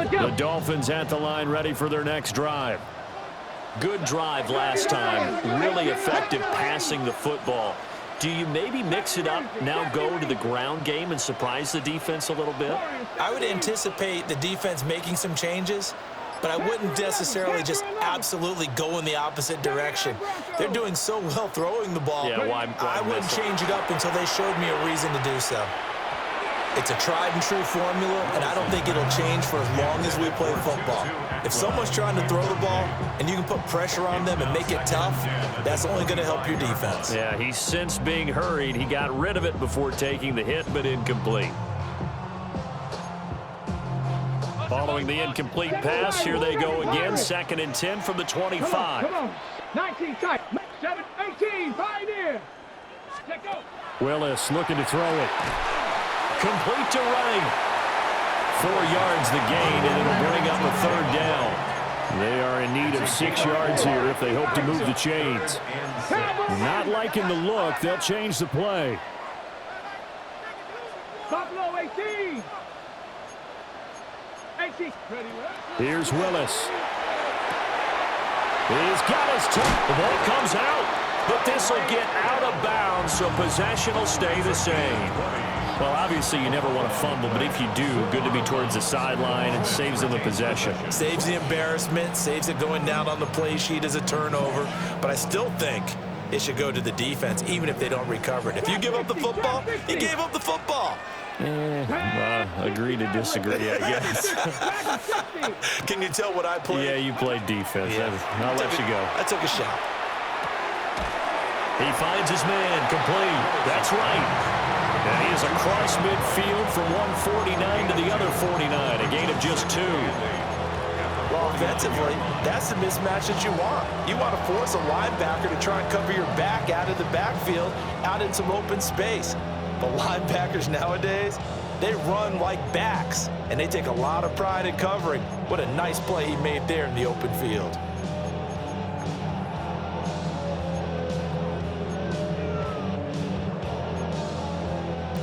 The Dolphins at the line, ready for their next drive. Good drive last time. Really effective passing the football. Do you maybe mix it up, now go to the ground game and surprise the defense a little bit? I would anticipate the defense making some changes, but I wouldn't necessarily just absolutely go in the opposite direction. They're doing so well throwing the ball. Yeah, I wouldn't change it up until they showed me a reason to do so. It's a tried and true formula, and I don't think it'll change for as long as we play football. If someone's trying to throw the ball and you can put pressure on them and make it tough, that's only going to help your defense. Yeah, he's since being hurried. He got rid of it before taking the hit, but incomplete. Following the incomplete pass, here they go again. 2nd and 10 from the 25. Come on. 19 tight. 7, 18. Pioneer. Let go. Willis looking to throw it. Complete to right. 4 yards the gain, and it'll bring up a 3rd down. They are in need of 6 yards here if they hope to move the chains. Not liking the look. They'll change the play. Buffalo 18. 18. Here's Willis. He's got his toe. The ball comes out, but this will get out of bounds, so possession will stay the same. Well, obviously you never want to fumble, but if you do, good to be towards the sideline and saves them the possession. Saves the embarrassment, saves it going down on the play sheet as a turnover, but I still think it should go to the defense, even if they don't recover it. If you give up the football, you gave up the football. Agree to disagree, I guess. Can you tell what I played? Yeah, you played defense. Yeah. I'll let you go. I took a shot. He finds his man, complete. That's right. And he is across midfield from 149 to the other 49, a gain of just 2. Well, offensively, that's the mismatch that you want. You want to force a linebacker to try and cover your back out of the backfield, out in some open space. The linebackers nowadays, they run like backs, and they take a lot of pride in covering. What a nice play he made there in the open field.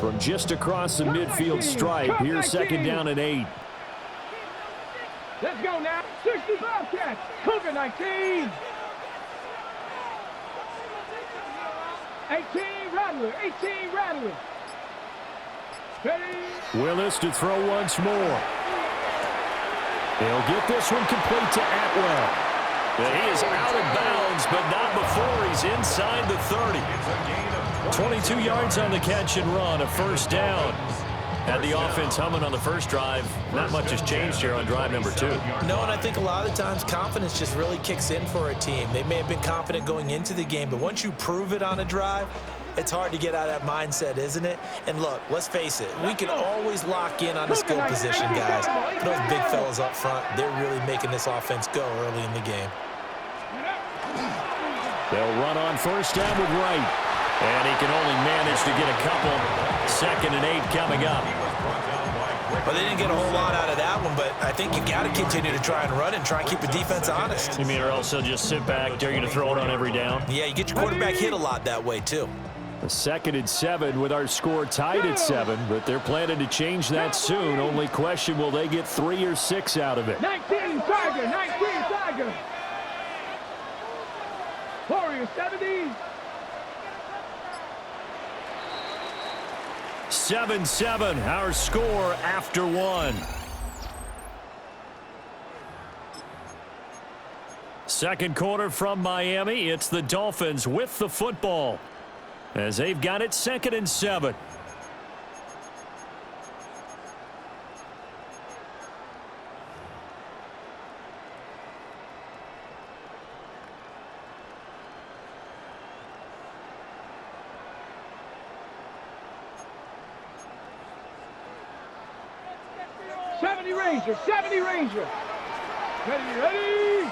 From just across the midfield stripe, here's 2nd down and 8. Let's go now. 65 catch. Cougar 19. 18 Rattler. 18 Rattler. Ready. Willis to throw once more. They'll get this one complete to Atwell. He is out of bounds, but not before he's inside the 30. 22 yards on the catch and run, a 1st down. Had the offense humming on the first drive. Not much has changed here on drive number 2. No, and I think a lot of the times confidence just really kicks in for a team. They may have been confident going into the game, but once you prove it on a drive, it's hard to get out of that mindset, isn't it? And look, let's face it, we can always lock in on the skill position, guys. Those big fellas up front, they're really making this offense go early in the game. They'll run on 1st down with Wright. And he can only manage to get a couple. 2nd and 8 coming up. Well, they didn't get a whole lot out of that one, but I think you got to continue to try and run and try and keep the defense honest. You mean or else he'll just sit back, dare you to throw it on every down? Yeah, you get your quarterback hit a lot that way, too. A 2nd and 7 with our score tied at 7, but they're planning to change that soon. Only question, will they get 3 or 6 out of it? 19 Tiger. 19 Tiger. Warriors 70. 7-7, our score after 1. Second quarter from Miami. It's the Dolphins with the football as they've got it 2nd and 7. Ranger, 70 Ranger. Ready.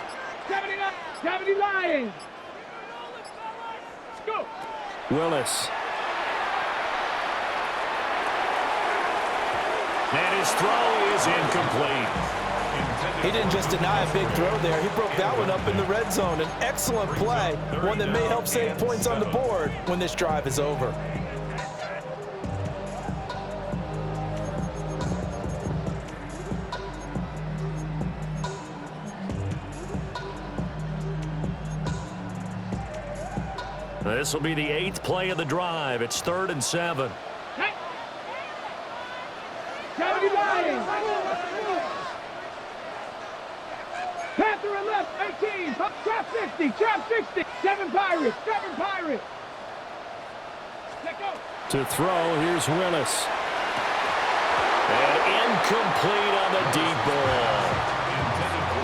79, 70 Lions. Let's go. Willis. And his throw is incomplete. He didn't just deny a big throw there. He broke that one up in the red zone. An excellent play, one that may help save points on the board when this drive is over. This will be the 8th play of the drive. It's 3rd and 7. Panther and left, 18. Trap 60, trap 60. 7 Pirates, 7 Pirates. Let go. To throw, here's Willis. And incomplete on the deep ball.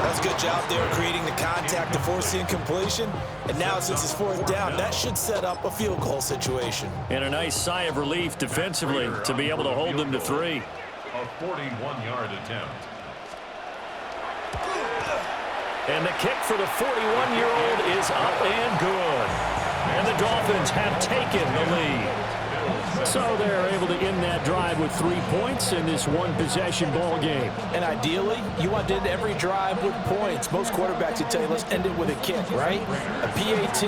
That's a good job there creating the contact to force the incompletion. And now since it's 4th down, that should set up a field goal situation. And a nice sigh of relief defensively to be able to hold them to 3. A 41-yard attempt. And the kick for the 41-year-old is up and good. And the Dolphins have taken the lead. So they're able to end that drive with 3 points in this one-possession ball game. And ideally, you want to end every drive with points. Most quarterbacks would tell you, let's end it with a kick, right? A PAT,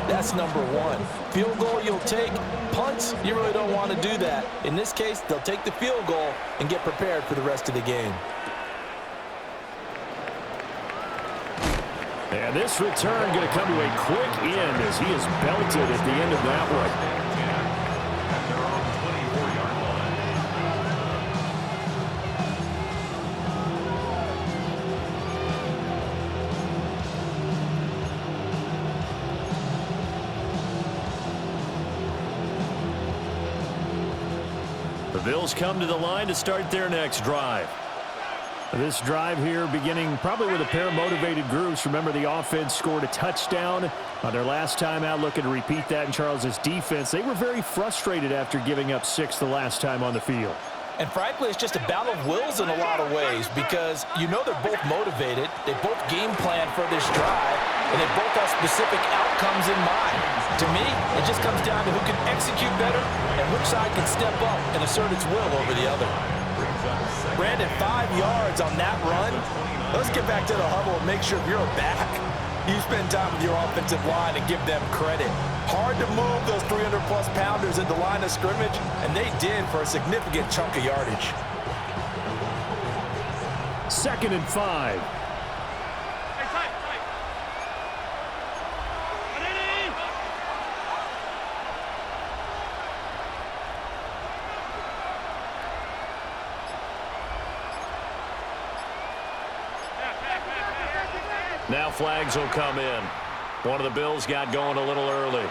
that's number 1. Field goal you'll take. Punts, you really don't want to do that. In this case, they'll take the field goal and get prepared for the rest of the game. And this return going to come to a quick end as he is belted at the end of that one. The Bills come to the line to start their next drive. This drive here beginning probably with a pair of motivated groups. Remember, the offense scored a touchdown on their last time out, looking to repeat that in Charles's defense. They were very frustrated after giving up 6 the last time on the field. And frankly, it's just a battle of wills in a lot of ways because you know they're both motivated. They both game plan for this drive, and they both have specific outcomes in mind. To me, it just comes down to who can execute better and which side can step up and assert its will over the other. Brandon, 5 yards on that run. Let's get back to the huddle and make sure if you're back, you spend time with your offensive line and give them credit. Hard to move those 300-plus pounders at the line of scrimmage, and they did for a significant chunk of yardage. 2nd and 5. Now flags will come in. One of the Bills got going a little early.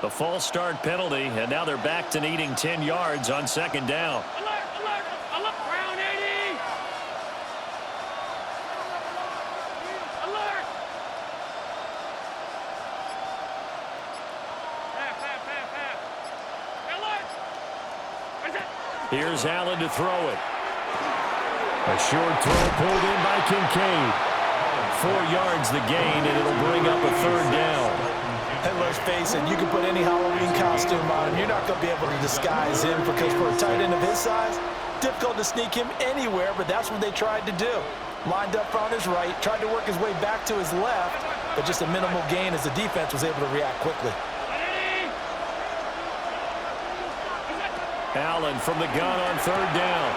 A false start penalty, and now they're back to needing 10 yards on 2nd down. Alert, alert, alert. Ground 80. Alert. Pass. Alert. Here's Allen to throw it. A short throw pulled in by Kincaid. 4 yards the gain, and it'll bring up a 3rd down. And let's face it, you can put any Halloween costume on him. You're not going to be able to disguise him because for a tight end of his size, difficult to sneak him anywhere, but that's what they tried to do. Lined up on his right, tried to work his way back to his left, but just a minimal gain as the defense was able to react quickly. Allen from the gun on 3rd down.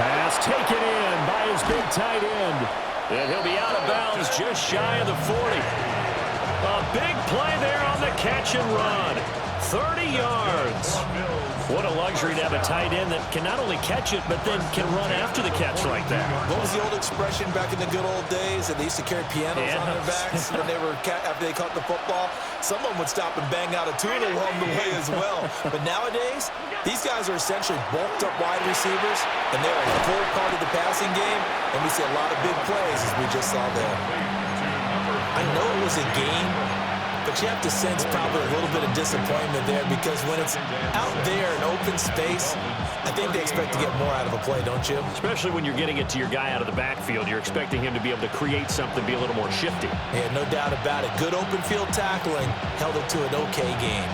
Pass taken in by his big tight end. And he'll be out of bounds just shy of the 40. A big play there on the catch and run. 30 yards. What a luxury to have a tight end that can not only catch it, but then can run after the catch like that. What was the old expression back in the good old days that they used to carry pianos on their backs when they were after they caught the football? Someone would stop and bang out a tune along the way as well. But nowadays, these guys are essentially bulked up wide receivers, and they're a full part of the passing game, and we see a lot of big plays as we just saw there. I know it was a game, but you have to sense probably a little bit of disappointment there because when it's out there in open space, I think they expect to get more out of a play, don't you? Especially when you're getting it to your guy out of the backfield. You're expecting him to be able to create something, be a little more shifty. Yeah, no doubt about it. Good open field tackling held it to an okay game.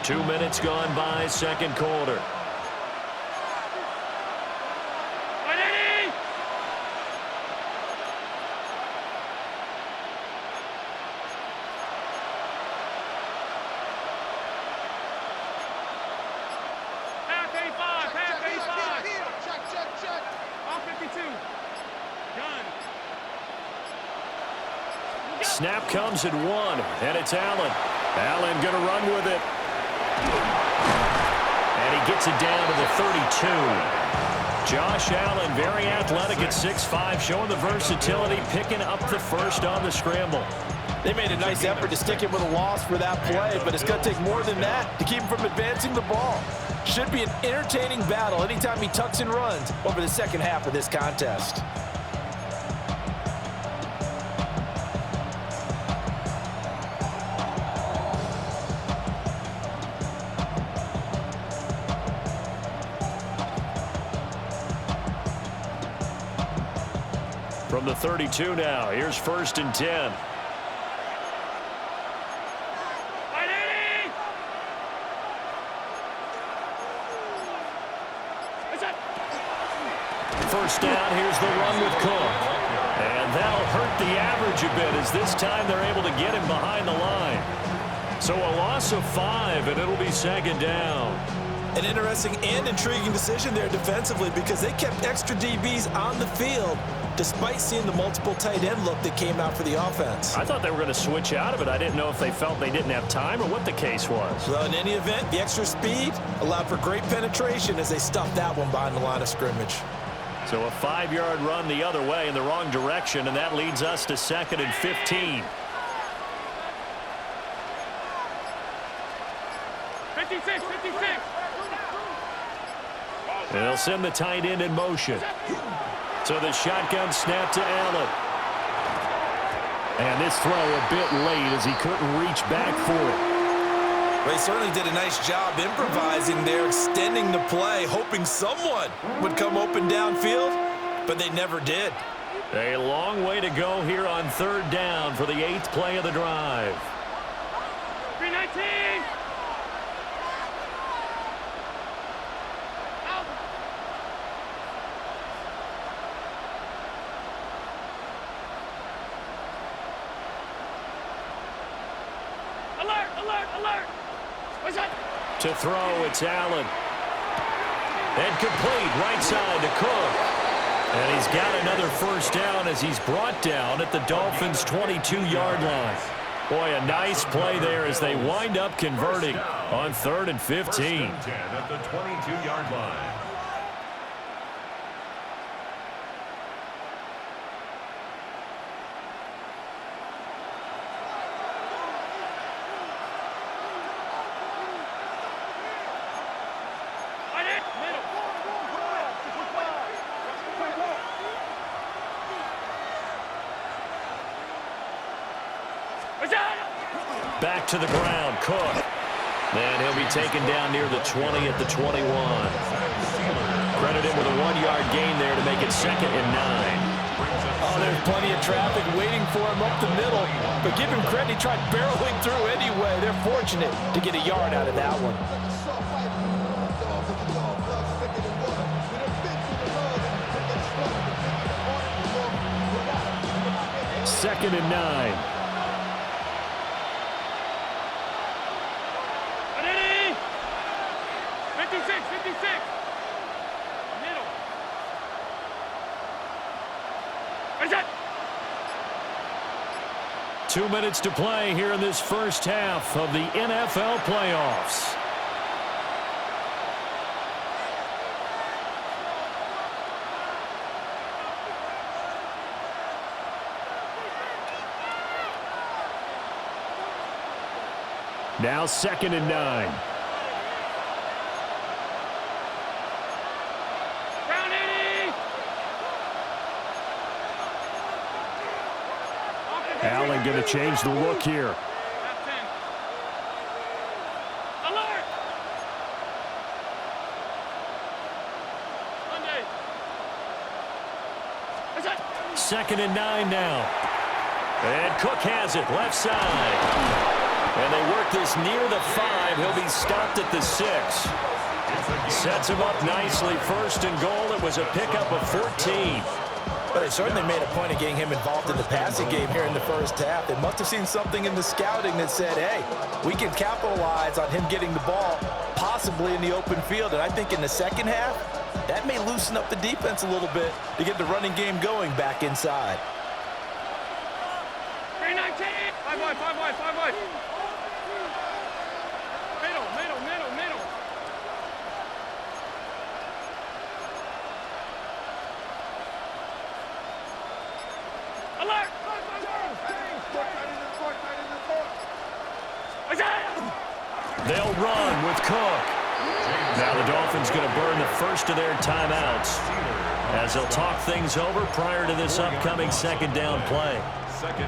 2 minutes gone by, second quarter. Snap comes at 1, and it's Allen. Allen going to run with it. And he gets it down to the 32. Josh Allen, very athletic at 6'5", showing the versatility, picking up the first on the scramble. They made a nice effort to stick him with a loss for that play, but it's going to take more than that to keep him from advancing the ball. Should be an entertaining battle anytime he tucks and runs over the second half of this contest. From the 32 now, here's 1st and 10. First down, here's the run with Cook. And that'll hurt the average a bit as this time they're able to get him behind the line. So a loss of 5, and it'll be 2nd down. An interesting and intriguing decision there defensively because they kept extra DBs on the field despite seeing the multiple tight end look that came out for the offense. I thought they were going to switch out of it. I didn't know if they felt they didn't have time or what the case was. Well, in any event, the extra speed allowed for great penetration as they stuffed that one behind the line of scrimmage. So a 5-yard run the other way in the wrong direction, and that leads us to 2nd and 15. 56, 56. They'll send the tight end in motion. So the shotgun snap to Allen. And this throw a bit late as he couldn't reach back for it. They certainly did a nice job improvising there, extending the play, hoping someone would come open downfield, but they never did. A long way to go here on 3rd down for the 8th play of the drive. 319. Alert, alert, alert. What's that? To throw, it's Allen. And complete right side to Cook. And he's got another first down as he's brought down at the Dolphins' 22-yard line. Boy, a nice play there as they wind up converting on 3rd and 15. 1st and 10 at the 22-yard line. Back to the ground, Cook. And he'll be taken down near the 20 at the 21. Credit him with a 1-yard gain there to make it 2nd and 9. Oh, there's plenty of traffic waiting for him up the middle. But give him credit, he tried barreling through anyway. They're fortunate to get a yard out of that one. Second and 9. Middle. 2 minutes to play here in this first half of the NFL playoffs. Now 2nd and 9. Allen going to change the look here. Alert! 2nd and 9 now. And Cook has it left side. And they work this near the 5. He'll be stopped at the 6. Sets him up nicely. First and goal. It was a pickup of 14. But they certainly made a point of getting him involved in the passing game here in the first half. They must have seen something in the scouting that said, hey, we can capitalize on him getting the ball, possibly in the open field. And I think in the second half, that may loosen up the defense a little bit to get the running game going back inside. 319. 5 wide, 5 wide, 5 wide. Middle, middle, middle, middle. Alert! They'll run with Cook. Now the Dolphins going to burn the first of their timeouts as they'll talk things over prior to this upcoming second down play.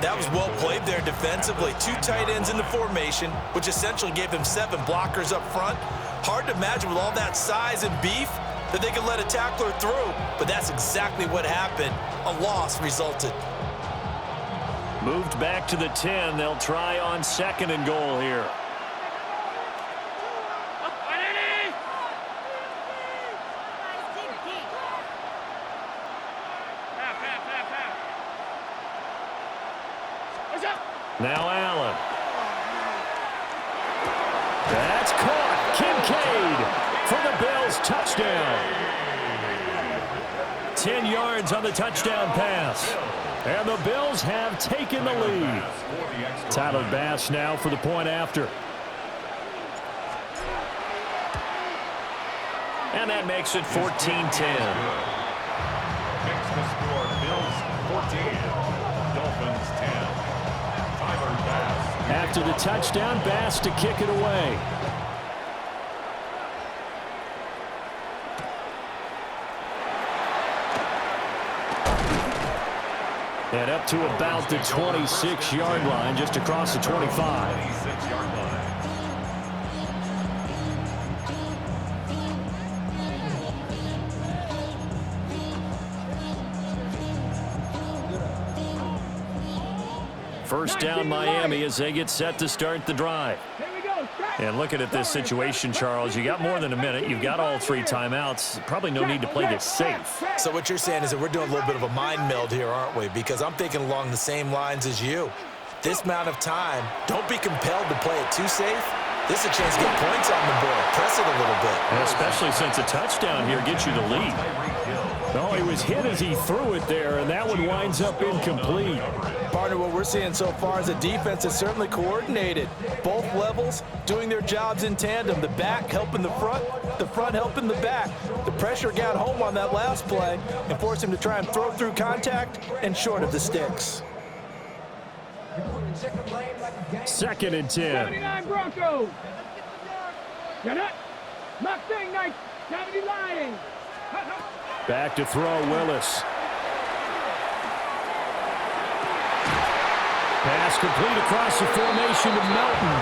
That was well played there defensively. 2 tight ends in the formation, which essentially gave them 7 blockers up front. Hard to imagine with all that size and beef that they could let a tackler through, but that's exactly what happened. A loss resulted. Moved back to the 10. They'll try on second and goal here. Now Allen. That's caught. Kincaid for the Bills. Touchdown. 10 yards on the touchdown pass. And the Bills have taken the lead. Tyler Bass now for the point after. And that makes it 14-10. Makes the score Bills 14, Dolphins 10. Tyler Bass. After the touchdown, Bass to kick it away. And up to about the 26-yard line, just across the 25. 26-yard line. First down Miami as they get set to start the drive. Here we go. And looking at this situation, Charles, you got more than a minute. You've got all 3 timeouts. Probably no need to play this safe. So what you're saying is that we're doing a little bit of a mind meld here, aren't we? Because I'm thinking along the same lines as you. This amount of time, don't be compelled to play it too safe. This is a chance to get points on the board. Press it a little bit. And especially since a touchdown here gets you the lead. No, he was hit as he threw it there, and that one winds up incomplete. Partner, what we're seeing so far is a defense that's certainly coordinated. Both levels doing their jobs in tandem. The back helping the front helping the back. The pressure got home on that last play and forced him to try and throw through contact and short of the sticks. Second and 10. 79 Broncos. Get it. Mustang Knights. 70 Lions. Back to throw, Willis. Pass complete across the formation to Melton.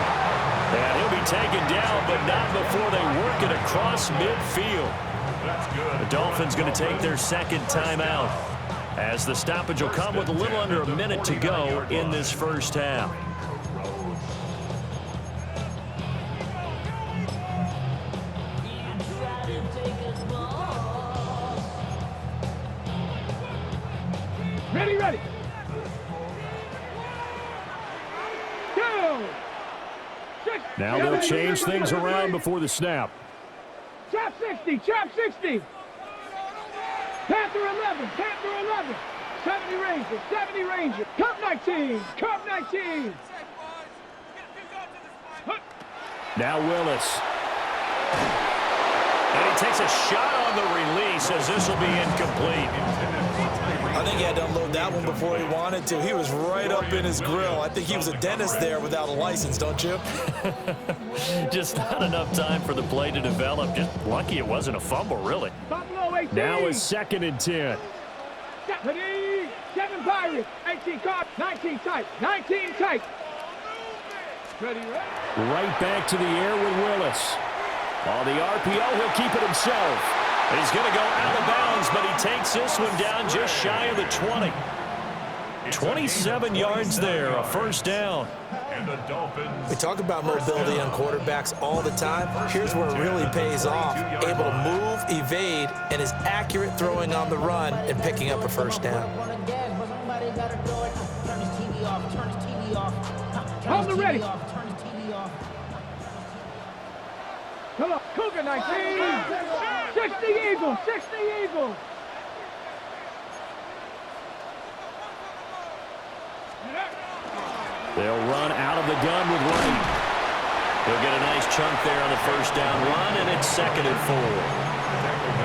And he'll be taken down, but not before they work it across midfield. That's good. The Dolphins going to take their second timeout, as the stoppage will come with a little under a minute to go in this first half. Ready, ready. Go. Now they'll change things around before the snap. Trap 60, trap 60. Panther 11, Panther 11. 70 Rangers, 70 Rangers. Cup 19, Cup 19. Now Willis. And he takes a shot on the release as this will be incomplete. I think he had to unload that one before he wanted to. He was right up in his grill. I think he was a dentist there without a license, don't you? Just not enough time for the play to develop. Just lucky it wasn't a fumble, really. Buffalo 18. Now it's second and 10. Ready. 7 Pirates, 18 Cards, 19 tight, 19 tight. Ready, ready. Right back to the air with Willis. On the RPO, he'll keep it himself. He's going to go out of bounds, but he takes this one down just shy of the 20. 27 yards there, a first down. And the Dolphins. We talk about mobility on quarterbacks all the time. Here's where it really pays off. Able to move, evade, and is accurate throwing on the run and picking up a first down. Hold the ready. Come on, Cougar 19. 60 Eagles, 60 Eagles. They'll run out of the gun with Wright. He'll get a nice chunk there on the first down run, and it's 2nd and 4.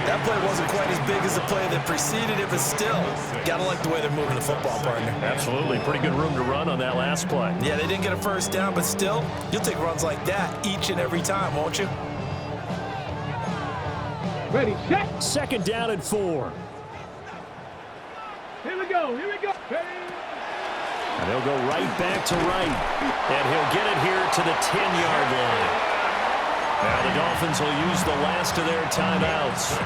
That play wasn't quite as big as the play that preceded it, but still, gotta like the way they're moving the football, partner. Absolutely. Pretty good room to run on that last play. Yeah, they didn't get a first down, but still, you'll take runs like that each and every time, won't you? Ready, set. 2nd down and 4. Here we go, here we go. Ready. And they'll go right back to Wright. And he'll get it here to the 10-yard line. Now the Dolphins will use the last of their timeouts,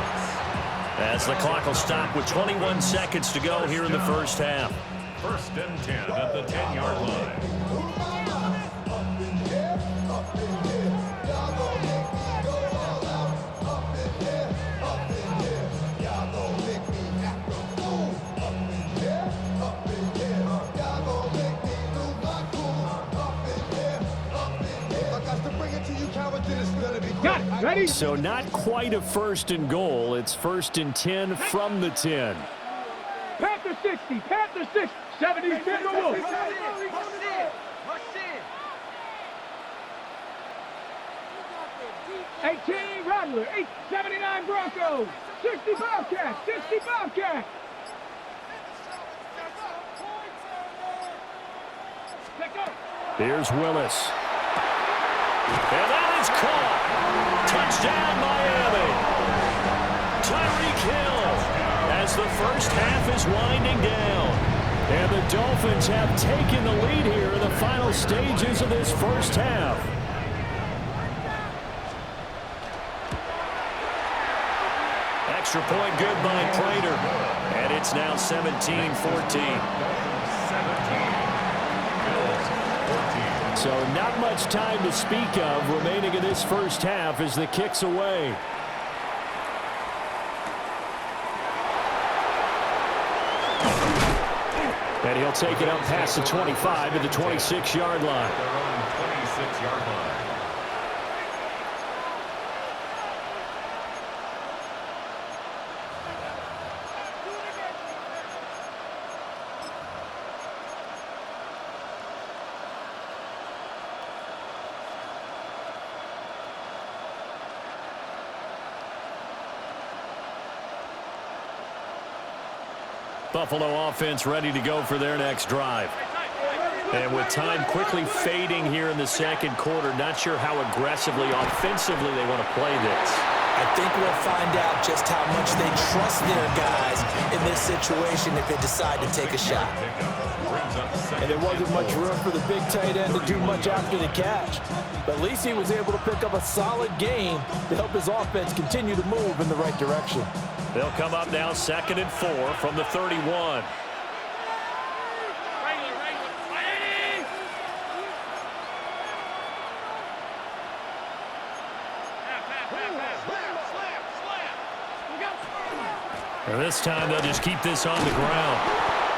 as the clock will stop with 21 seconds to go here in the first half. 1st and 10 at the 10-yard line. Got it, ready. So not quite a 1st and goal. It's 1st and 10 from the 10. Panther 60, Panther 60. 70, Finger Wolf. 18, Rattler. 79, Broncos. 60, Bobcat. 60, Bobcat. Here's Willis. And that is caught. Touchdown, Miami. Tyreek Hill, as the first half is winding down. And the Dolphins have taken the lead here in the final stages of this first half. Extra point good by Prater. And it's now 17-14. So not much time to speak of remaining in this first half as the kick's away. And he'll take it up past the 25 to the 26-yard line. Their own 26-yard line. Buffalo offense ready to go for their next drive. And with time quickly fading here in the second quarter, not sure how aggressively, offensively they want to play this. I think we'll find out just how much they trust their guys in this situation if they decide to take a shot. And there wasn't much room for the big tight end to do much after the catch. But at least he was able to pick up a solid gain to help his offense continue to move in the right direction. They'll come up now 2nd and 4 from the 31. And this time they'll just keep this on the ground.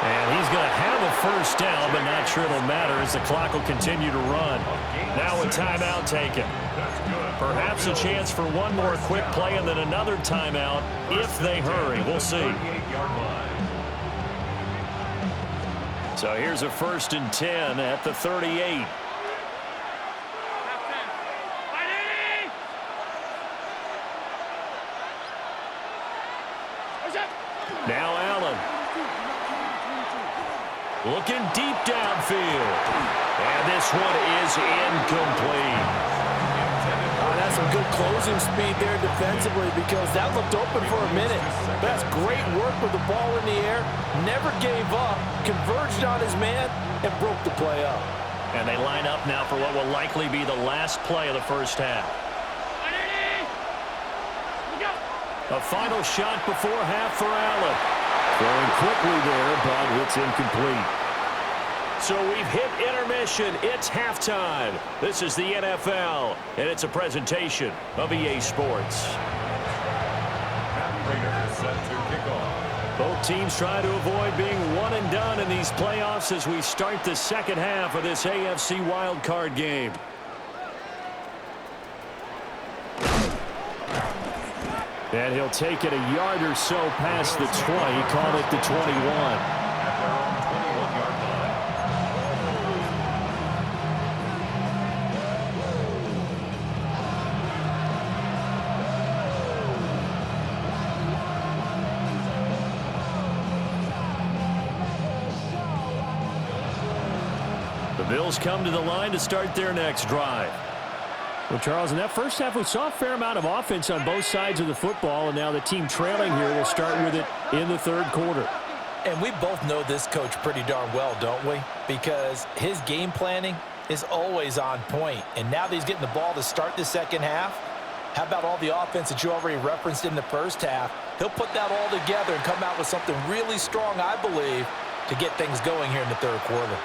And he's going to have a first down, but not sure it'll matter as the clock will continue to run. Now a timeout taken. Perhaps a chance for one more quick play and then another timeout if they hurry. We'll see. So here's a 1st and 10 at the 38. Now Allen. Looking deep downfield. And this one is incomplete. That's some good closing speed there defensively because that looked open for a minute. That's great work with the ball in the air. Never gave up, converged on his man, and broke the play up. And they line up now for what will likely be the last play of the first half. A final shot before half for Allen. Throwing quickly there, but it's incomplete. So we've hit intermission. It's halftime. This is the NFL, and it's a presentation of EA Sports. Raiders set to kick off. Both teams try to avoid being one and done in these playoffs as we start the second half of this AFC wildcard game. And he'll take it a yard or so past the 20, call it the 21. The Bills come to the line to start their next drive. Well, Charles, in that first half, we saw a fair amount of offense on both sides of the football, and now the team trailing here will start with it in the third quarter. And we both know this coach pretty darn well, don't we? Because his game planning is always on point. And now that he's getting the ball to start the second half, how about all the offense that you already referenced in the first half? He'll put that all together and come out with something really strong, I believe, to get things going here in the third quarter.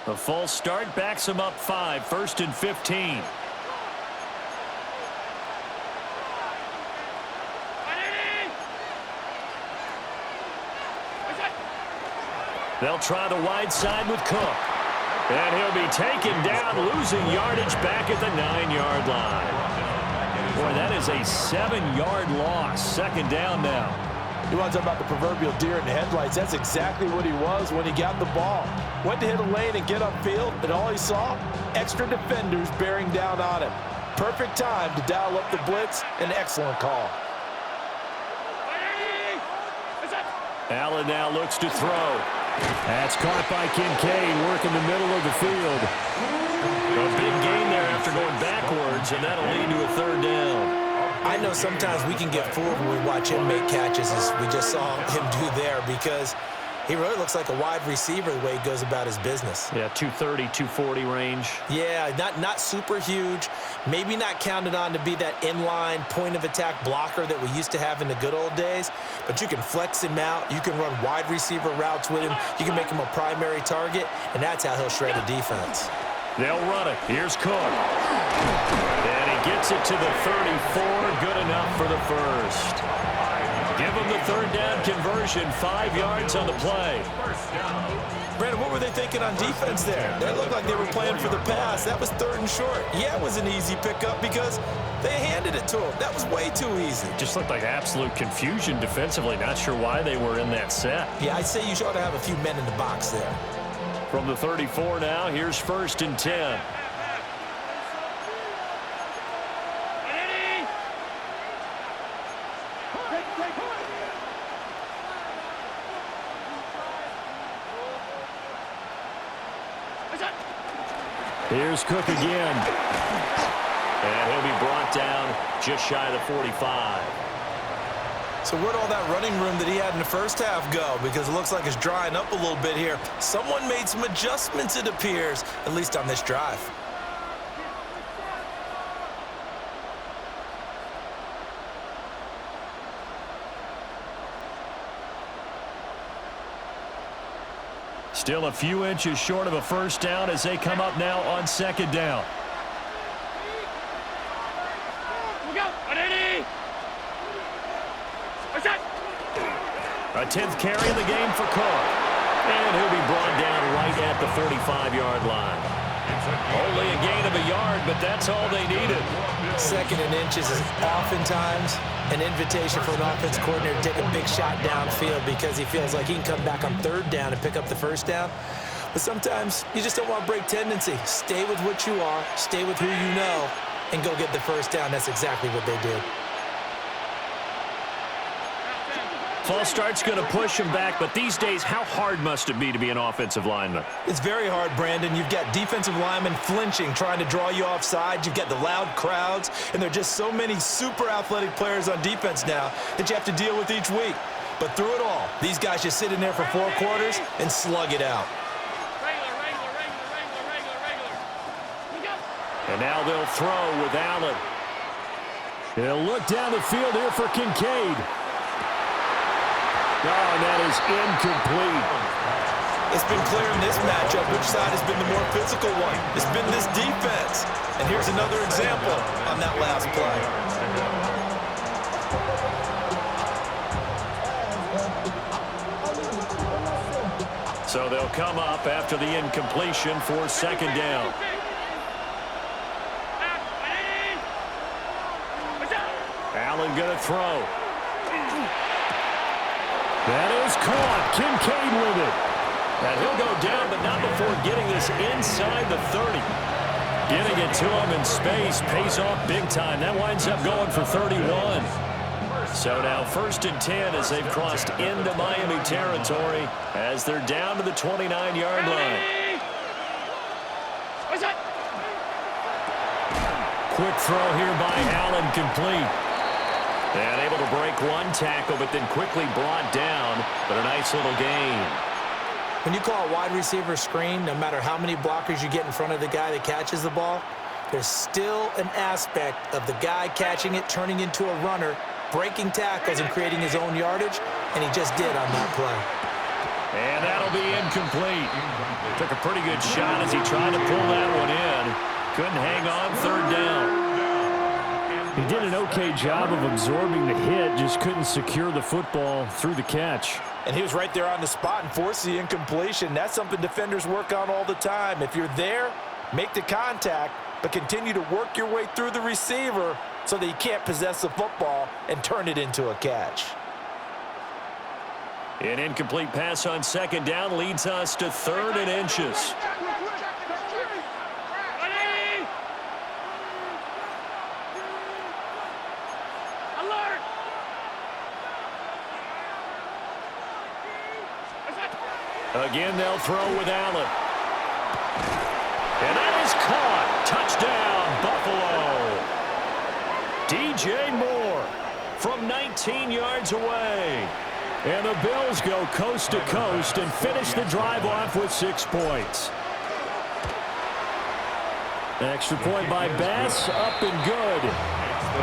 A false start backs him up 5, 1st and 15. They'll try the wide side with Cook. And he'll be taken down, losing yardage back at the 9-yard line. Boy, that is a 7-yard loss. Second down now. You want to talk about the proverbial deer in the headlights? That's exactly what he was when he got the ball. Went to hit a lane and get upfield, and all he saw, extra defenders bearing down on him. Perfect time to dial up the blitz. An excellent call. Allen now looks to throw. That's caught by Kincaid, working the middle of the field. A big gain there after going backwards, and that'll lead to a third down. I know sometimes we can get fooled when we watch him make catches, as we just saw him do there, because he really looks like a wide receiver the way he goes about his business. Yeah, 230, 240 range. Yeah, not super huge. Maybe not counted on to be that inline point-of-attack blocker that we used to have in the good old days, but you can flex him out. You can run wide receiver routes with him. You can make him a primary target, and that's how he'll shred a defense. They'll run it. Here's Cook. And he gets it to the 34. Good enough for the first. Give him the third down conversion. 5 yards on the play. Brandon, what were they thinking on defense there? They looked like they were playing for the pass. That was 3rd and short. Yeah, it was an easy pickup because they handed it to him. That was way too easy. Just looked like absolute confusion defensively. Not sure why they were in that set. Yeah, I'd say you ought to have a few men in the box there. From the 34 now, here's 1st and 10. Here's Cook again. And he'll be brought down just shy of the 45. So where'd all that running room that he had in the first half go? Because it looks like it's drying up a little bit here. Someone made some adjustments, it appears, at least on this drive. Still a few inches short of a first down as they come up now on 2nd down. A 10th carry in the game for Cook. And he'll be brought down right at the 45-yard line. Only a gain of a yard, but that's all they needed. 2nd and inches is oftentimes an invitation for an offense coordinator to take a big shot downfield because he feels like he can come back on 3rd down and pick up the first down. But sometimes you just don't want to break tendency. Stay with what you are, stay with who you know, and go get the first down. That's exactly what they did. False start's going to push him back, but these days, how hard must it be to be an offensive lineman? It's very hard, Brandon. You've got defensive linemen flinching, trying to draw you offside. You've got the loud crowds, and there are just so many super athletic players on defense now that you have to deal with each week. But through it all, these guys just sit in there for 4 quarters and slug it out. And now they'll throw with Allen. He'll look down the field here for Kincaid. Oh, and that is incomplete. It's been clear in this matchup which side has been the more physical one. It's been this defense. And here's another example on that last play. So they'll come up after the incompletion for second down. Allen going to throw. That is caught. Kincaid with it. And he'll go down, but not before getting this inside the 30. Getting it to him in space pays off big time. That winds up going for 31. So now 1st and 10 as they've crossed into Miami territory as they're down to the 29-yard line. Quick throw here by Allen, complete. And able to break one tackle, but then quickly brought down. But a nice little gain. When you call a wide receiver screen, no matter how many blockers you get in front of the guy that catches the ball, there's still an aspect of the guy catching it, turning into a runner, breaking tackles and creating his own yardage, and he just did on that play. And that'll be incomplete. Took a pretty good shot as he tried to pull that one in. Couldn't hang on 3rd down. He did an okay job of absorbing the hit, just couldn't secure the football through the catch. And he was right there on the spot and forced the incompletion. That's something defenders work on all the time. If you're there, make the contact, but continue to work your way through the receiver so that he can't possess the football and turn it into a catch. An incomplete pass on 2nd down leads us to 3rd and inches. Again, they'll throw with Allen. And that is caught. Touchdown, Buffalo. DJ Moore from 19 yards away. And the Bills go coast to coast and finish the drive off with 6 points. Extra point by Bass, up and good.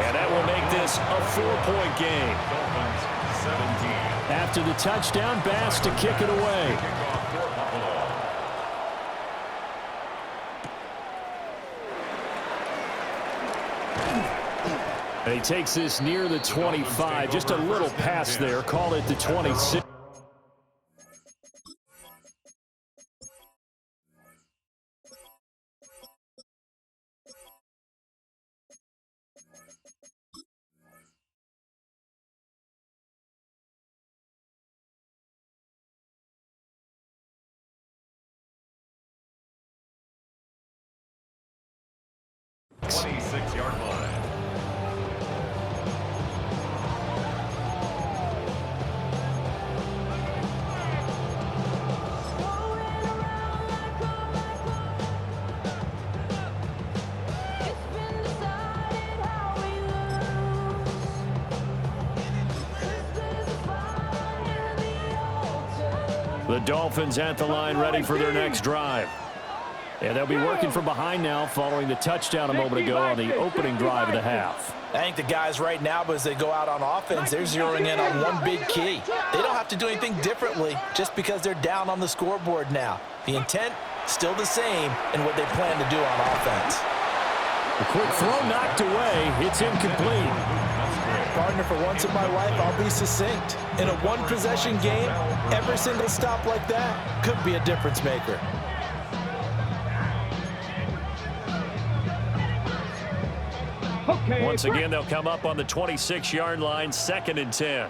And that will make this a 4-point game. After the touchdown, Bass to kick it away. And he takes this near the 25. Just a little pass there. Call it the 26. The Dolphins at the line ready for their next drive. And they'll be working from behind now following the touchdown a moment ago on the opening drive of the half. I think the guys right now, as they go out on offense, they're zeroing in on one big key. They don't have to do anything differently just because they're down on the scoreboard now. The intent, still the same in what they plan to do on offense. A quick throw knocked away. It's incomplete. Partner, for once in my life, I'll be succinct. In a one-possession game, every single stop like that could be a difference maker. Okay, Once again, they'll come up on the 26-yard line, 2nd and 10.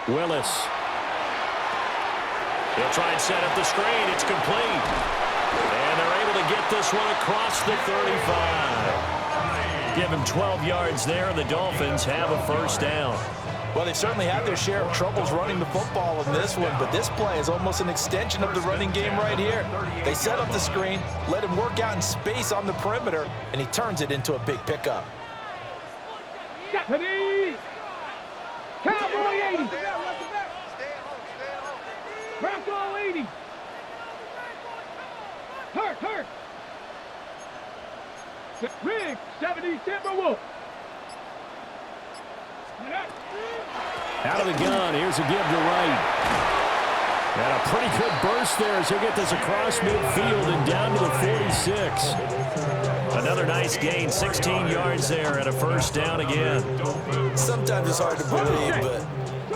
Willis. They'll try and set up the screen. It's complete. And they're able to get this one across the 35. Give him 12 yards there, and the Dolphins have a 1st down. Well, they certainly had their share of troubles running the football in this one, but this play is almost an extension of the running game right here. They set up the screen, let him work out in space on the perimeter, and he turns it into a big pickup. Deputy! Cowboy 80! Bronco 80! Hurt! Rig, 70 Timberwolves. Out of the gun, here's a give to right. And a pretty good burst there as he'll get this across midfield and down to the 46. Another nice gain, 16 yards there, and a first down again. Sometimes it's hard to believe, but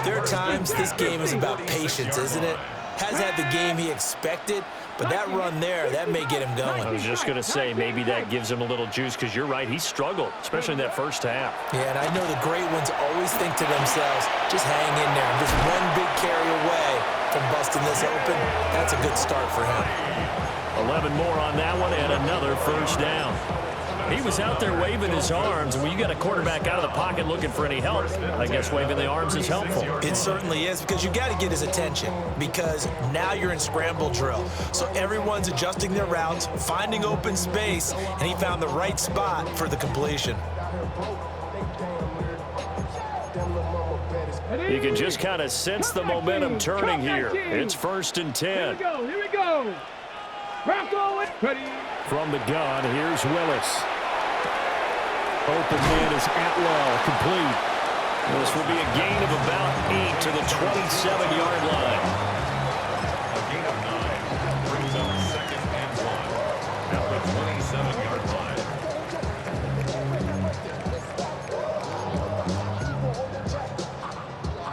there are times this game is about patience, isn't it? Has had the game he expected, but that run there, that may get him going. I was just going to say, maybe that gives him a little juice, because you're right, he struggled, especially in that first half. Yeah, and I know the great ones always think to themselves, just hang in there. I'm just one big carry away from busting this open. That's a good start for him. 11 more on that one, and another first down. He was out there waving his arms, and when you got a quarterback out of the pocket looking for any help, I guess waving the arms is helpful. It certainly is, because you got to get his attention, because now you're in scramble drill. So everyone's adjusting their routes, finding open space, and he found the right spot for the completion. You can just kind of sense the momentum turning here. It's 1st and 10. Here we go. Ready. From the gun, here's Willis. Open man is Atwell, complete. This will be a gain of about 8 to the 27-yard line. A gain of 9 brings up 2nd and 1 at the 27-yard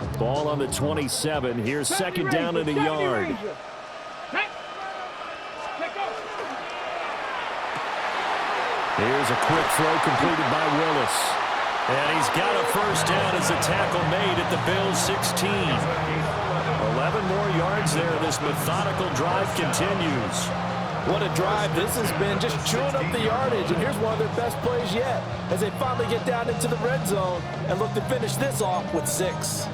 line. Ball on the 27. Here's 2nd down and a yard. Here's a quick throw completed by Willis. And he's got a first down as a tackle made at the Bills' 16. 11 more yards there. This methodical drive continues. What a drive this has been, just chewing up the yardage. And here's one of their best plays yet as they finally get down into the red zone and look to finish this off with 6.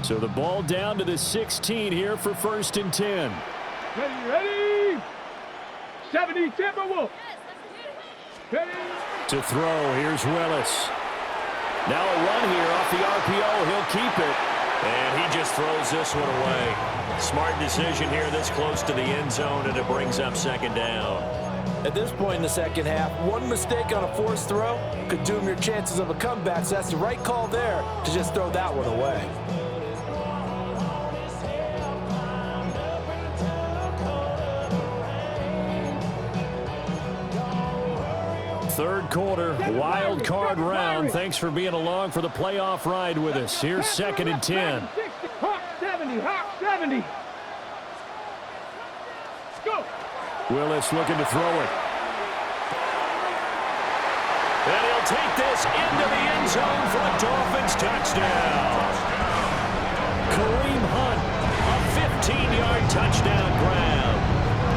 So the ball down to the 16 here for 1st and 10. Ready. 70 Timberwolves. Ready. To throw, here's Willis. Now a run here off the RPO. He'll keep it. And he just throws this one away. Smart decision here this close to the end zone, and it brings up 2nd down. At this point in the second half, one mistake on a forced throw could doom your chances of a comeback, so that's the right call there to just throw that one away. 3rd quarter, wild card round. Thanks for being along for the playoff ride with us. Here's 2nd and 10. Hawk 70, Hawk 70. Go. Willis looking to throw it. And he'll take this into the end zone for a Dolphins touchdown. Kareem Hunt, A 15-yard touchdown grab.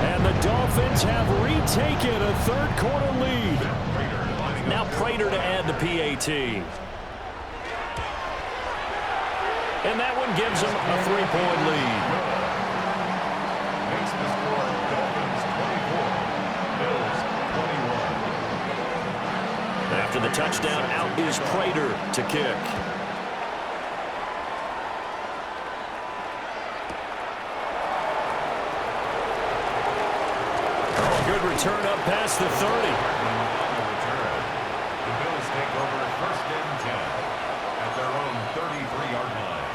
and the Dolphins have retaken a 3rd quarter lead. Now Prater to add the PAT. And that one gives them a 3-point lead. Makes the score Dolphins 24, Bills 21. After the touchdown, out is Prater to kick. Good return up past the 30. The Bills take over 1st and 10 at their own 33-yard line.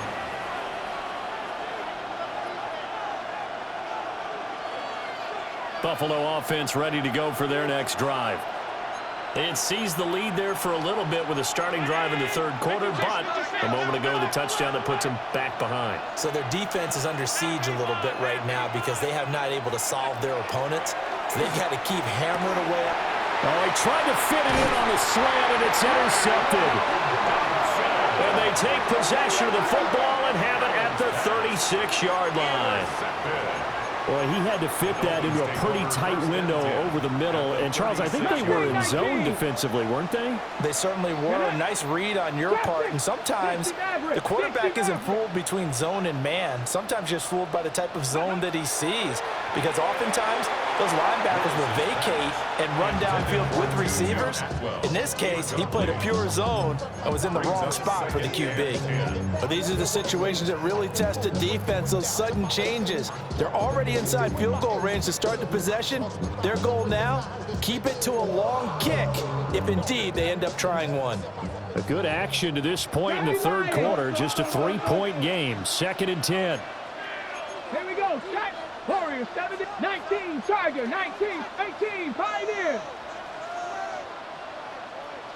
Buffalo offense ready to go for their next drive. They had seized the lead there for a little bit with a starting drive in the 3rd quarter, but a moment ago the touchdown that puts them back behind. So their defense is under siege a little bit right now because they have not able to solve their opponents. So they've got to keep hammering away. Oh, he tried to fit it in on the slant, and it's intercepted. And they take possession of the football and have it at the 36-yard line. Boy, he had to fit that into a pretty tight window over the middle. And, Charles, I think they were in zone defensively, weren't they? They certainly were. A nice read on your part. And sometimes the quarterback isn't fooled between zone and man. Sometimes just fooled by the type of zone that he sees. because oftentimes those linebackers will vacate and run downfield with receivers. In this case, he played a pure zone and was in the wrong spot for the QB. But these are the situations that really test the defense, those sudden changes. They're already inside field goal range to start the possession. Their goal now, keep it to a long kick, if indeed they end up trying one. A good action to this point in the third quarter. Just a 3-point game. 2nd and 10. Here we go. Set. Warriors 70, 19, Tiger, 19, 18, Pioneer.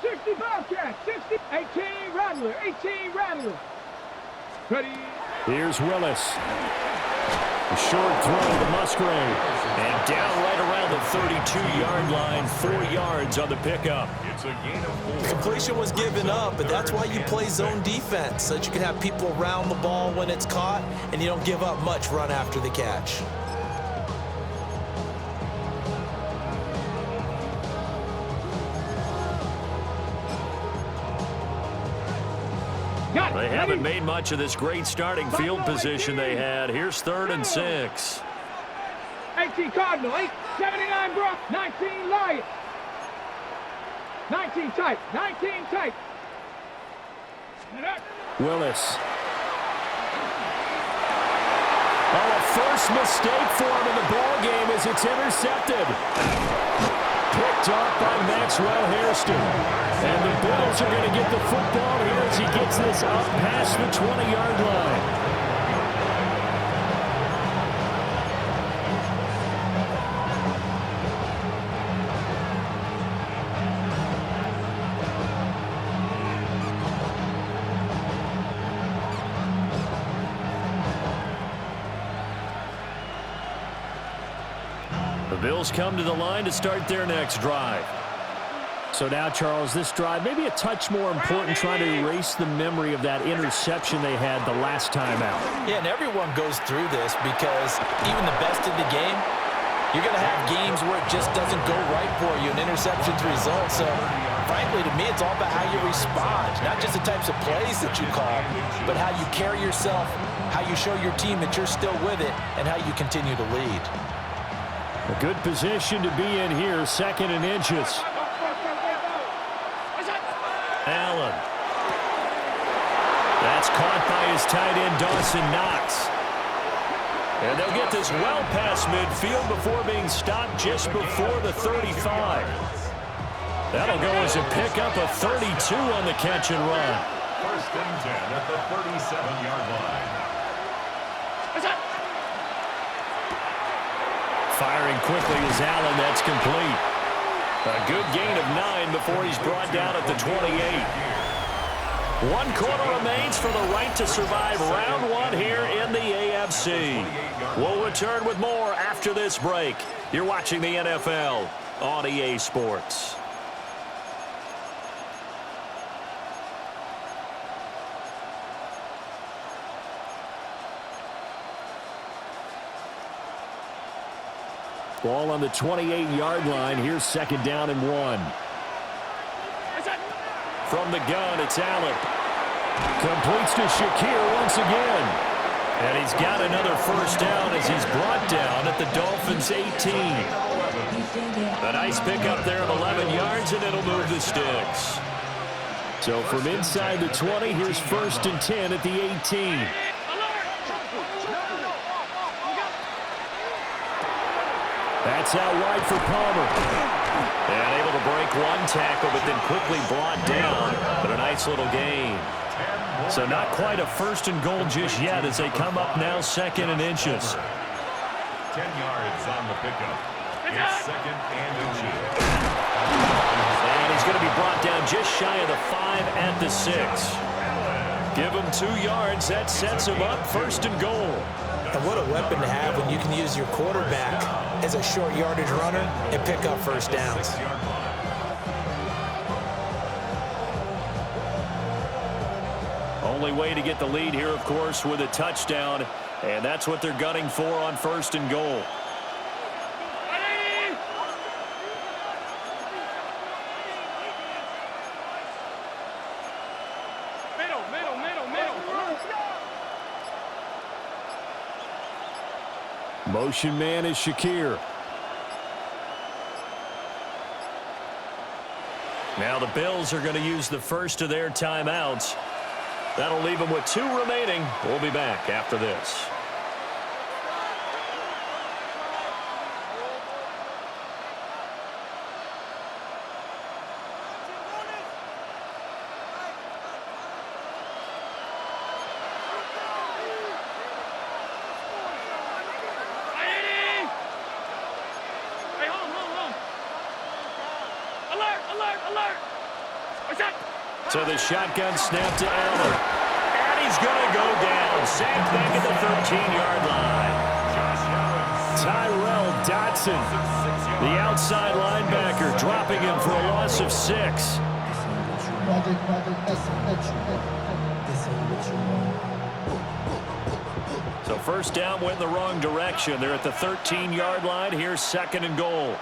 60 Bobcat, 60, 18, Rattler, 18, Rattler. Ready. Here's Willis. A short throw to Musgrave. And down right around the 32-yard line, 4 yards on the pickup. It's a gain of 4. Completion was given up, but that's why you play zone defense, so that you can have people around the ball when it's caught, and you don't give up much run after the catch. They haven't made much of this great starting field position they had. Here's 3rd and 6. 18 Cardinal, 79 Brock, 19 Lion. 19 tight, 19 tight. Willis. Oh, a first mistake for him in the ball game as it's intercepted. Picked off by Maxwell Hairston. And the Bills are going to get the football here as he gets this up past the 20-yard line. The Bills come to the line to start their next drive. So now, Charles, this drive maybe a touch more important, trying to erase the memory of that interception they had the last time out. Yeah, and everyone goes through this because even the best in the game, you're going to have games where it just doesn't go right for you, and interceptions result. So, frankly, to me, it's all about how you respond, not just the types of plays that you call, but how you carry yourself, how you show your team that you're still with it, and how you continue to lead. A good position to be in here, 2nd and inches. Allen. That's caught by his tight end, Dawson Knox. And they'll get this well past midfield before being stopped just before the 35. That'll go as a pickup of 32 on the catch and run. 1st and 10 at the 37-yard line. Firing quickly is Allen. That's complete. A good gain of 9 before he's brought down at the 28. 1 quarter remains for the right to survive round 1 here in the AFC. We'll return with more after this break. You're watching the NFL on EA Sports. Ball on the 28-yard line. Here's 2nd down and 1. From the gun, it's Allen. Completes to Shakir once again. And he's got another first down as he's brought down at the Dolphins' 18. A nice pickup there of 11 yards, and it'll move the sticks. So from inside the 20, here's 1st and 10 at the 18. That's out wide for Palmer. And able to break 1 tackle, but then quickly brought down. But a nice little gain. So not quite a 1st and goal just yet as they come up now 2nd and inches. 10 yards on the pickup. It's 2nd and inches. And he's going to be brought down just shy of the 5 at the 6. Give him 2 yards. That sets him up 1st and goal. And what a weapon to have when you can use your quarterback as a short yardage runner and pick up first downs. Only way to get the lead here, of course, with a touchdown. And that's what they're gunning for on 1st and goal. Motion man is Shakir. Now the Bills are going to use the first of their timeouts. That'll leave them with 2 remaining. We'll be back after this. So the shotgun snap to Allen. And he's going to go down. Sacked back at the 13-yard line. Tyrell Dodson, the outside linebacker, dropping him for a loss of 6. So first down went in the wrong direction. They're at the 13-yard line. Here's 2nd and goal.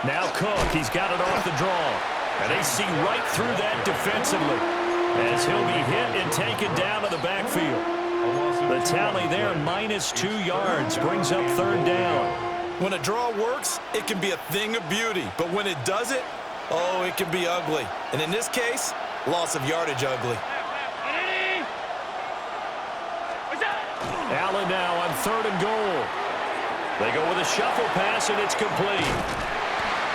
Now Cook, he's got it off the draw. And they see right through that defensively as he'll be hit and taken down to the backfield. The tally there, -2 yards, brings up 3rd down. When a draw works, it can be a thing of beauty. But when it doesn't, oh, it can be ugly. And in this case, loss of yardage ugly. Allen now on 3rd and goal. They go with a shuffle pass, and it's complete.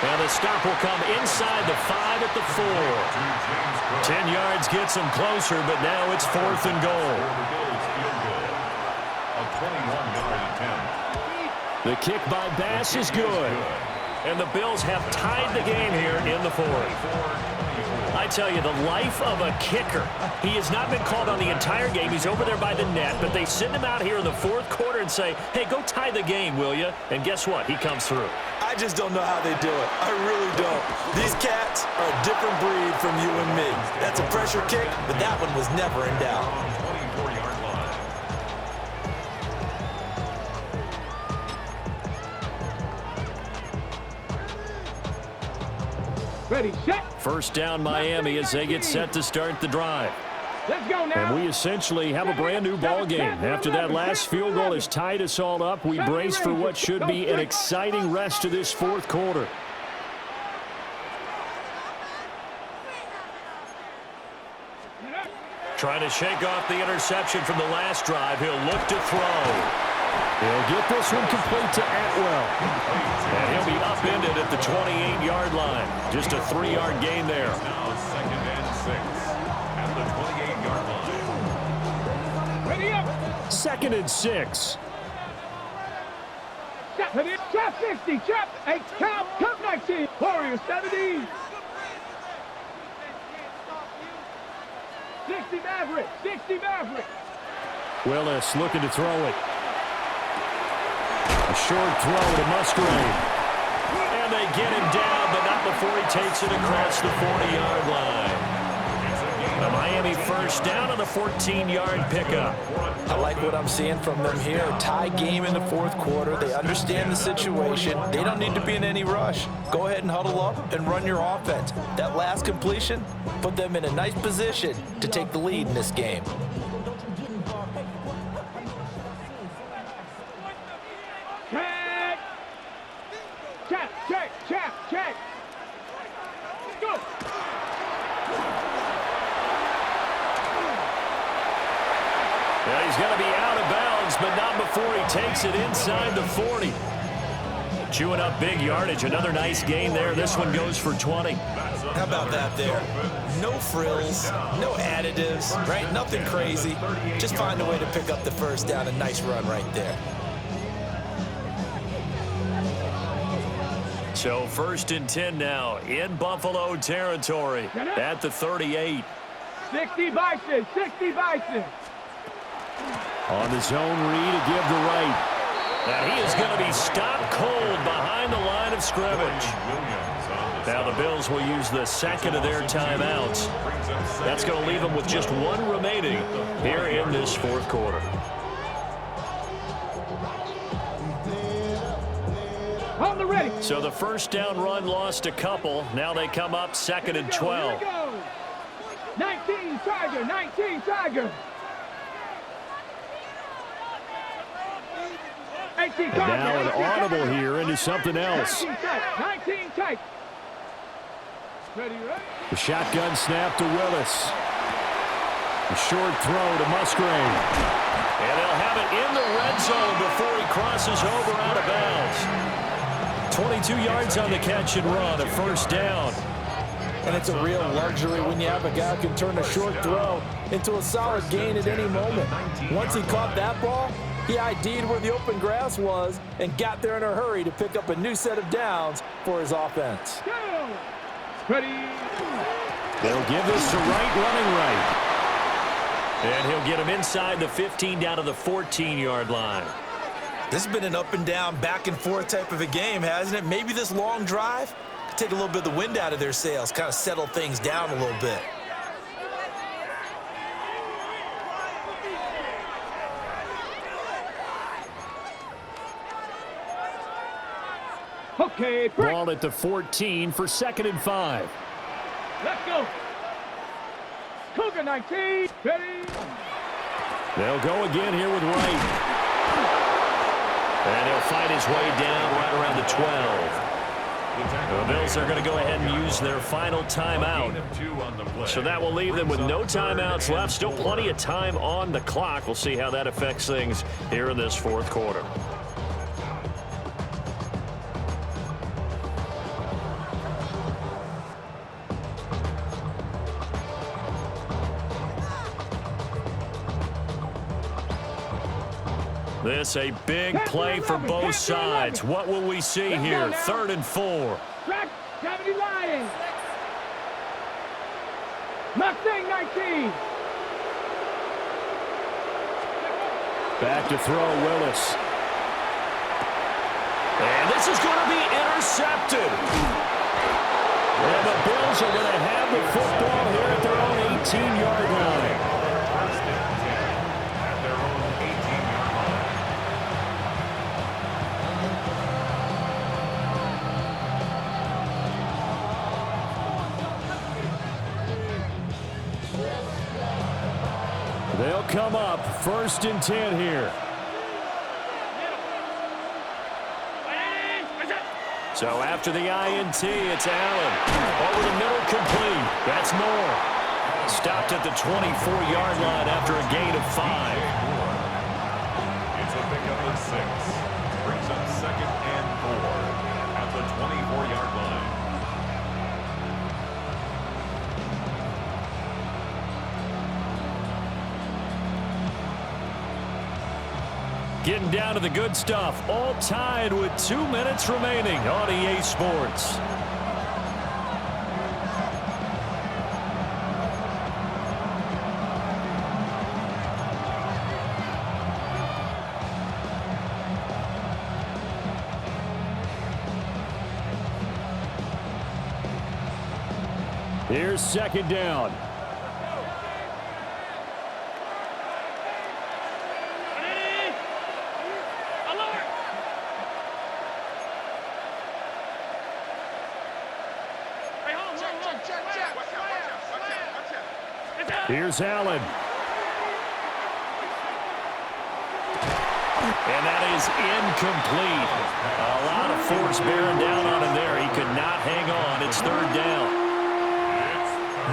And the stop will come inside the 5 at the 4. 10 yards gets them closer, but now it's 4th and goal. A 21-yard attempt. The kick by Bass is good. And the Bills have tied the game here in the 4th. I tell you, the life of a kicker. He has not been called on the entire game. He's over there by the net, but they send him out here in the 4th quarter and say, hey, go tie the game, will you? And guess what? He comes through. I just don't know how they do it. I really don't. These cats are a different breed from you and me. That's a pressure kick, but that one was never in doubt. 24-yard line. Ready, set. First down Miami as they get set to start the drive. Let's go now. And we essentially have a brand new ball game. After that last field goal has tied us all up, we brace for what should be an exciting rest of this 4th quarter. Trying to shake off the interception from the last drive. He'll look to throw. He'll get this one complete to Atwell. And he'll be upended at the 28-yard line. Just a 3-yard gain there. Now 2nd and 6 at the 28-yard line. Ready up. 2nd and 6. Chap 60, chap 8, count, 19. Warriors 70. 60 Maverick, 60 Maverick. Willis looking to throw it. A short throw to Musgrave. And they get him down, but not before he takes it across the 40-yard line. The Miami first down on the 14-yard pickup. I like what I'm seeing from them here. Tie game in the 4th quarter. They understand the situation. They don't need to be in any rush. Go ahead and huddle up and run your offense. That last completion put them in a nice position to take the lead in this game. Check. Go. Yeah, he's going to be out of bounds, but not before he takes it inside the 40. Chewing up big yardage. Another nice gain there. This one goes for 20. How about that there? No frills, no additives, right? Nothing crazy. Just find a way to pick up the first down. A nice run right there. So 1st and 10 now in Buffalo territory at the 38. 60 Bison, 60 Bison. On the zone read to give the right. And he is going to be stopped cold behind the line of scrimmage. Now the Bills will use the 2nd of their timeouts. That's going to leave them with just 1 remaining here in this 4th quarter. On the ready. So the first down run lost a couple. Now they come up 2nd and 12. 19 Tiger, 19 Tiger. 18 And now an audible here into something else. 19 tight. Ready, ready. The shotgun snap to Willis. A short throw to Musgrave. And they'll have it in the red zone before he crosses over out of bounds. 22 yards on the catch and run, a first down. And it's a real luxury when you have a guy who can turn a short throw into a solid gain at any moment. Once he caught that ball, he ID'd where the open grass was and got there in a hurry to pick up a new set of downs for his offense. Go. Ready. They'll give this to Wright running right. And he'll get him inside the 15 down to the 14-yard line. This has been an up and down, back and forth type of a game, hasn't it? Maybe this long drive could take a little bit of the wind out of their sails, kind of settle things down a little bit. Okay, break. Ball at the 14 for 2nd and 5. Let's go. Cougar 19. Ready. They'll go again here with Wright. And he'll fight his way down right around the 12. The Bills are going to go ahead and use their final timeout. So that will leave them with no timeouts left. Still plenty of time on the clock. We'll see how that affects things here in this 4th quarter. This a big play for both sides. What will we see here? 3rd and 4. Track 70 Lions. Mustang 19. Back to throw Willis. And this is going to be intercepted. And the Bills are going to have the football here at their own 18-yard line. They'll come up 1st and 10 here. So after the INT, it's Allen. Over the middle, complete. That's Moore. Stopped at the 24-yard line after a gain of 5. It's a pickup of 6. Brings up 2nd and 4 at the 24-yard line. Getting down to the good stuff. All tied with 2 minutes remaining on EA Sports. Here's 2nd down. Here's Allen. And that is incomplete. A lot of force bearing down on him there. He could not hang on. It's 3rd down.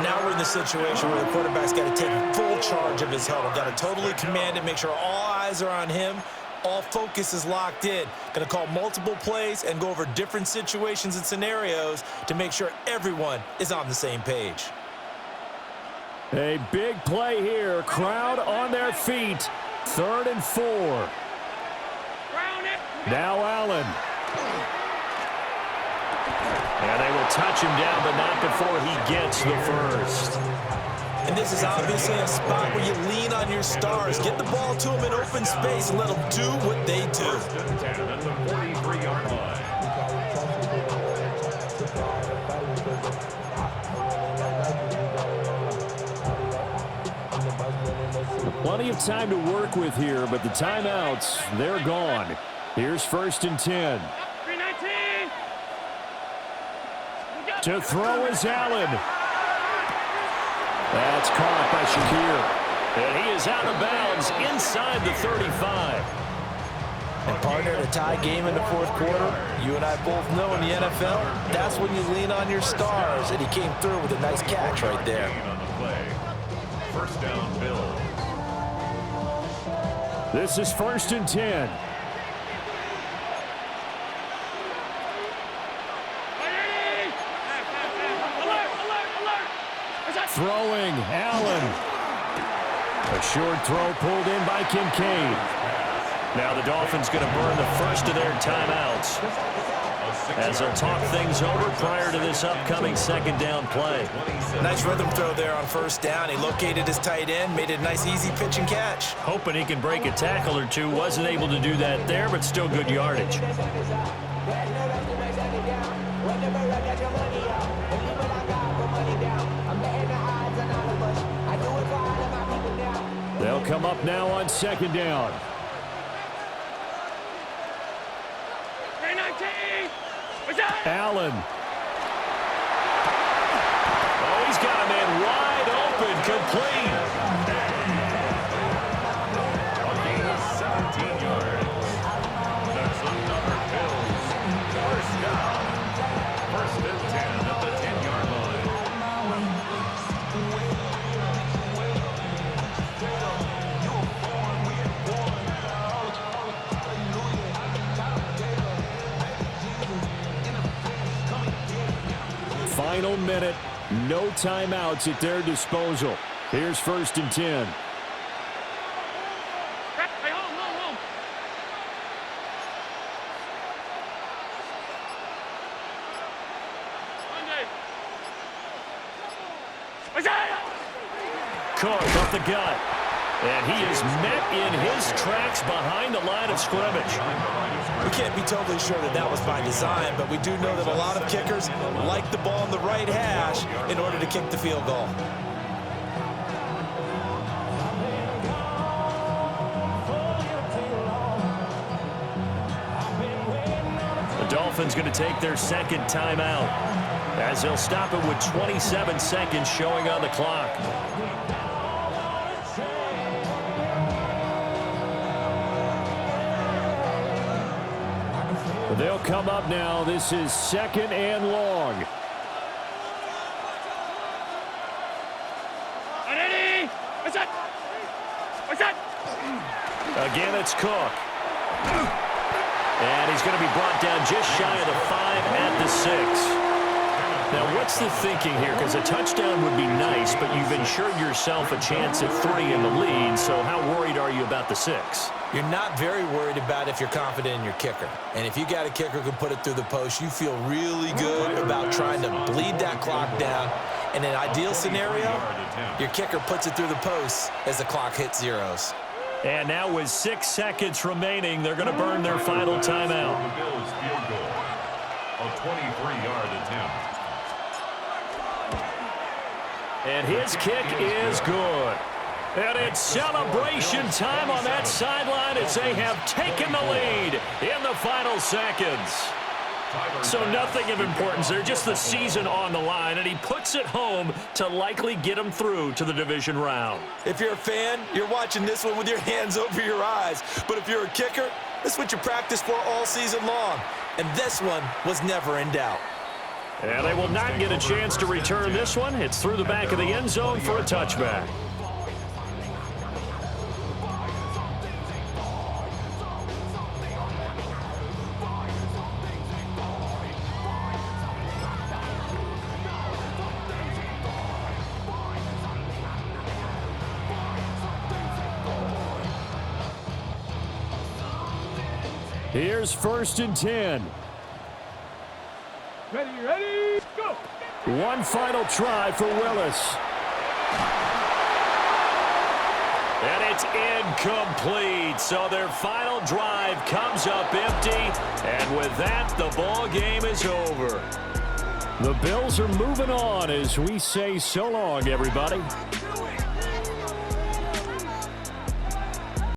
Now we're in the situation where the quarterback's got to take full charge of his huddle. Got to totally command it, make sure all eyes are on him. All focus is locked in. Going to call multiple plays and go over different situations and scenarios to make sure everyone is on the same page. A big play here. Crowd on their feet. 3rd and 4. Now Allen. And they will touch him down, but not before he gets the first. And this is obviously a spot where you lean on your stars. Get the ball to them in open space and let them do what they do. 1st and 10 at the 43-yard line. Plenty of time to work with here, but the timeouts, they're gone. Here's 1st and 10. 319. To throw is Allen. That's caught by Shakir. And he is out of bounds inside the 35. And partner, a tie game in the fourth quarter, you and I both know in the NFL, that's when you lean on your stars. And he came through with a nice catch right there. On the play. First down, Bill. This is 1st and 10. Throwing, Allen. A short throw pulled in by Kincaid. Now the Dolphins going to burn the first of their timeouts as they'll talk things over prior to this upcoming second down play. Nice rhythm throw there on first down. He located his tight end, made it a nice easy pitch and catch. Hoping he can break a tackle or two. Wasn't able to do that there, but still good yardage. They'll come up now on second down. Allen. Oh, he's got a man wide open, complete. A gain of 17 yards. That's another Bills. First down. 1st and 10 at the 10-yard line. Final minute. No timeouts at their disposal. Here's 1st and 10. Cook up the gut. And he is met in his tracks behind the line of scrimmage. We can't be totally sure that that was by design, but we do know that a lot of kickers like the ball in the right hash in order to kick the field goal. The Dolphins going to take their second timeout as they'll stop it with 27 seconds showing on the clock. They'll come up now. This is 2nd and long. Again, it's Cook. And he's going to be brought down just shy of the 5 at the 6. Now, what's the thinking here? Because a touchdown would be nice, but you've ensured yourself a chance at 3 in the lead, so how worried are you about the 6? You're not very worried about if you're confident in your kicker. And if you got a kicker who can put it through the post, you feel really good about trying to bleed that clock down. In an ideal scenario, your kicker puts it through the post as the clock hits zeros. And now with 6 seconds remaining, they're going to burn their final timeout. The Bills field goal. A 23-yard attempt. And his kick is good. And it's celebration time on that sideline as they have taken the lead in the final seconds. So nothing of importance there, just the season on the line, and he puts it home to likely get him through to the division round. If you're a fan, you're watching this one with your hands over your eyes. But if you're a kicker, this is what you practice for all season long. And this one was never in doubt. And they will not get a chance to return this one. It's through the back of the end zone for a touchback. Here's 1st and 10. Ready, go! One final try for Willis. And it's incomplete. So their final drive comes up empty. And with that, the ball game is over. The Bills are moving on as we say so long, everybody.